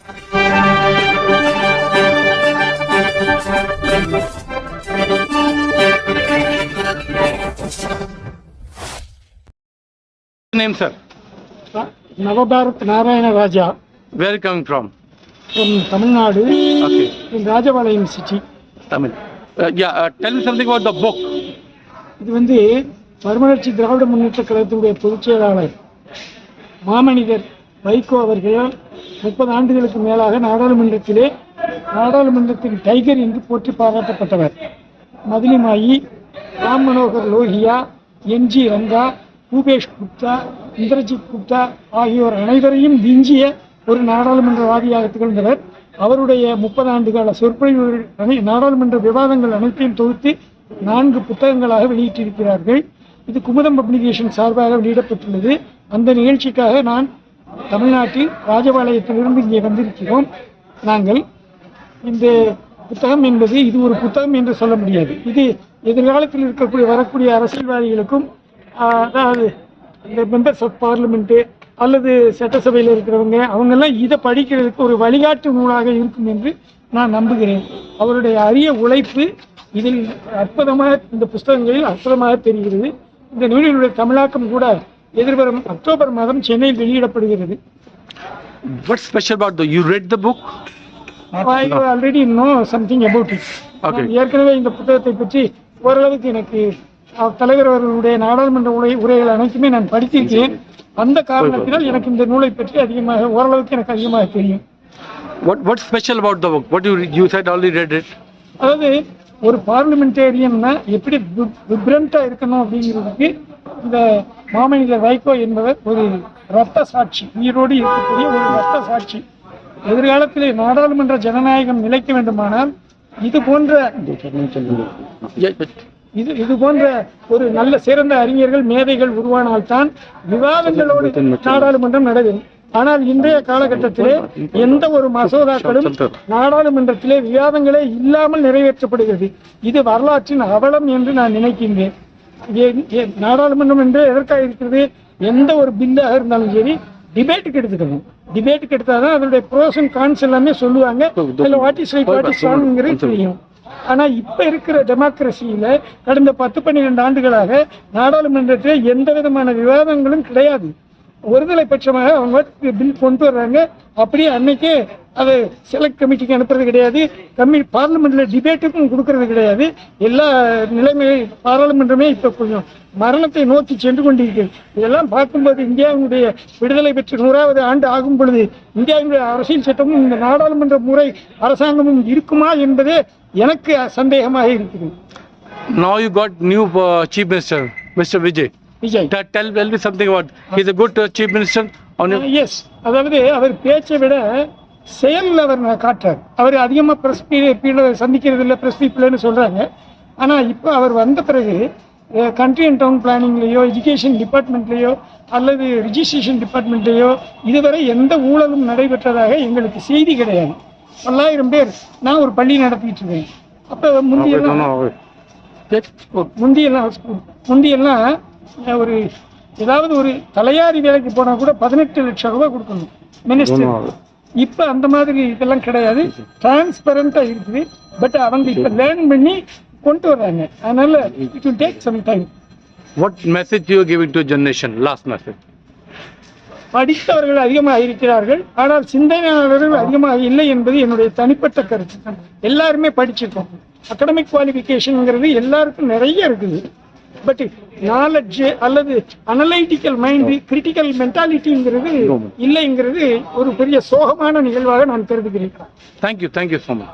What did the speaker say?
Name, sir? Navabharat Narayana Raja. Where are you coming from? From Tamil Nadu. Okay. In Rajapalayam city. Tamil. Tell me something about the book. இது வந்து மறுமலர்ச்சி திராவிட முன்னேற்ற கழகத்தினுடைய பொதுச் செயலாளர் மாமனிதர் வைகோ அவர்கள் 30 ஆண்டுகளுக்கு மேலாக நாடாளுமன்றத்தின் டைகர் என்று போற்றி பாராட்டப்பட்டவர். மதிலிமாயி, ராம் மனோகர் லோஹியா, NG ரங்கா, பூபேஷ் குப்தா, இந்திரஜித் குப்தா ஆகியோர் அனைவரையும் விஞ்சிய ஒரு நாடாளுமன்றவாதியாக திகழ்ந்தவர். அவருடைய 30 ஆண்டுகால சொற்பொழிவுகள் நாடாளுமன்ற விவாதங்கள் அனைத்தையும் தொகுத்து 4 புத்தகங்களாக வெளியிட்டிருக்கிறார்கள். இது குமுதம் பப்ளிகேஷன் சார்பாக வெளியிடப்பட்டுள்ளது. அந்த நிகழ்ச்சிக்காக நான் தமிழ்நாட்டில் ராஜபாளையத்திலிருந்து இங்கே வந்திருக்கிறோம். நாங்கள் இந்த புத்தகம் என்பது இது ஒரு புத்தகம் என்று சொல்ல முடியாது. இது எதிர்காலத்தில் வரக்கூடிய அரசியல்வாதிகளுக்கும், அதாவது இந்த மெம்பர்ஸ் ஆஃப் பார்லிமெண்ட்டு அல்லது சட்டசபையில் இருக்கிறவங்க அவங்கெல்லாம் இதை படிக்கிறதுக்கு ஒரு வழிகாட்டு நூலாக இருக்கும் என்று நான் நம்புகிறேன். அவருடைய அரிய உழைப்பு இதில் அற்புதமாக, இந்த புஸ்தகங்களில் அற்புதமாக தெரிகிறது. இந்த நூலினுடைய தமிழாக்கம் கூட எதிர்வரும் அக்டோபர் மாதம் சென்னையில் வெளியிடப்படுகிறது. What's special about you read the book? I already know something about it. Okay. ஏற்கனவே இந்த புத்தகத்தை பற்றி ஓரளவுக்கு எனக்கு தலைவர் அவர்களுடைய நாடாளுமன்ற உரைகள் அனைத்துமே நான் படித்திருக்கிறேன். அந்த காரணத்தினால் எனக்கு இந்த நூலை பற்றி ஓரளவுக்கு எனக்கு அதிகமாக தெரியும். What's special about the book? What you said already read it? அதாவது ஒரு பார்லிமெண்டேரியன்னா எப்படி விப்ரண்டா இருக்கணும் அப்படிங்கிறதுக்கு இந்த மாமனிதர் வைகோ என்பவர் ஒரு ரத்த சாட்சி, உயிரோடு இருக்கக்கூடிய ஒரு ரத்த சாட்சி. எதிர்காலத்திலே நாடாளுமன்ற ஜனநாயகம் நிலைக்க வேண்டுமானால் இது போன்ற ஒரு நல்ல சிறந்த அறிஞர்கள், மேதைகள் உருவானால்தான் விவாதங்களோடு நாடாளுமன்றம் நடைபெறும். ஆனால் இன்றைய காலகட்டத்திலே எந்த ஒரு மசோதாக்களும் நாடாளுமன்றத்திலே விவாதங்களே இல்லாமல் நிறைவேற்றப்படுகிறது. இது வரலாற்றின் அவலம் என்று நான் நினைக்கின்றேன். நாடாளுமன்றம் என்று எதற்காக இருக்கிறது? எந்த ஒரு பில்லாக இருந்தாலும் சரி டிபேட்டுக்கு எடுத்துக்கணும். டிபேட்டுக்கு எடுத்தாதான் அதனுடைய ப்ரோஸ் அண்ட் கான்ஸ் எல்லாமே சொல்லுவாங்க. What is right, what is ராங்கிறது தெரியும். ஆனா இப்ப இருக்கிற டெமோக்ரஸியில கடந்த 10-12 ஆண்டுகளாக நாடாளுமன்றத்திலே எந்த விதமான விவாதங்களும் கிடையாது. ஒருதலை பட்சமாக அவங்க பில் கொண்டு வர்றாங்க, அப்படியே அன்னைக்கே அதை செலக்ட் கமிட்டிக்கு அனுப்புறது கிடையாது, பார்லிமெண்ட்ல டிபேட்டுக்கும் கொடுக்கறது கிடையாது. எல்லா நிலைமையும் பாராளுமன்றமே இப்ப கொஞ்சம் மரணத்தை நோக்கி சென்று கொண்டிருக்கிறது. இதெல்லாம் பார்க்கும்போது இந்தியாவுடைய விடுதலை பெற்று 100வது ஆண்டு ஆகும் பொழுது இந்தியாவுடைய அரசியல் சட்டமும் இந்த நாடாளுமன்ற முறை அரசாங்கமும் இருக்குமா என்பதே எனக்கு சந்தேகமாக இருக்குது. Now you got new Chief Minister, Mr. Vijay. Tell me something about. He's a good Chief Minister. Yes. அதாவது அவர் பேச்சை விட செயலில் அவர் காட்டுறார். அவர் அதிகமாக பிரஸ் சந்திக்கிறது இல்லை, பிரஸ் பீப்புள்னு சொல்றாங்க. ஆனா இப்போ அவர் வந்த பிறகு கண்ட்ரி அண்ட் டவுன் பிளானிங்லேயோ, எஜுகேஷன் டிபார்ட்மெண்ட்லேயோ அல்லது ரிஜிஸ்ட்ரேஷன் டிபார்ட்மெண்ட்லேயோ இதுவரை எந்த ஊழலும் நடைபெற்றதாக எங்களுக்கு செய்தி கிடையாது. 1000 பேர் நான் ஒரு பள்ளி நடத்திட்டு இருக்கேன். அப்போ முந்தியெல்லாம் ஒரு ஏதாவது ஒரு தலையாரி வேலைக்கு போனா கூட 18 லட்சம் ரூபாய் கொடுக்கணும் மினிஸ்டர். இப்ப அந்த மாதிரி இதெல்லாம் கிடையாது, டிரான்ஸ்பரண்டா இருக்குது. பட் அவங்க இப்ப லேர்ன் பண்ணி கொண்டு வர்றாங்க. அதனால it will take some time. What message you are giving to generation? Last message. படித்தவர்கள் அதிகமாக இருக்கிறார்கள், ஆனால் சிந்தனையாளர்கள் அதிகமாக இல்லை என்பது என்னுடைய தனிப்பட்ட கருத்து. எல்லாருமே படிச்சிருக்கோம். அகடமிக் குவாலிஃபிகேஷன்ங்கிறது எல்லாருக்கும் நிறைய இருக்குது. பட் நாலெட்ஜ் அல்லது அனலைட்டிக்கல் மைண்டு, கிரிட்டிக்கல் மென்டாலிட்டிங்கிறது இல்லைங்கிறது ஒரு பெரிய சோகமான நிகழ்வாக நான் கருதுகிறேன். Thank you so much.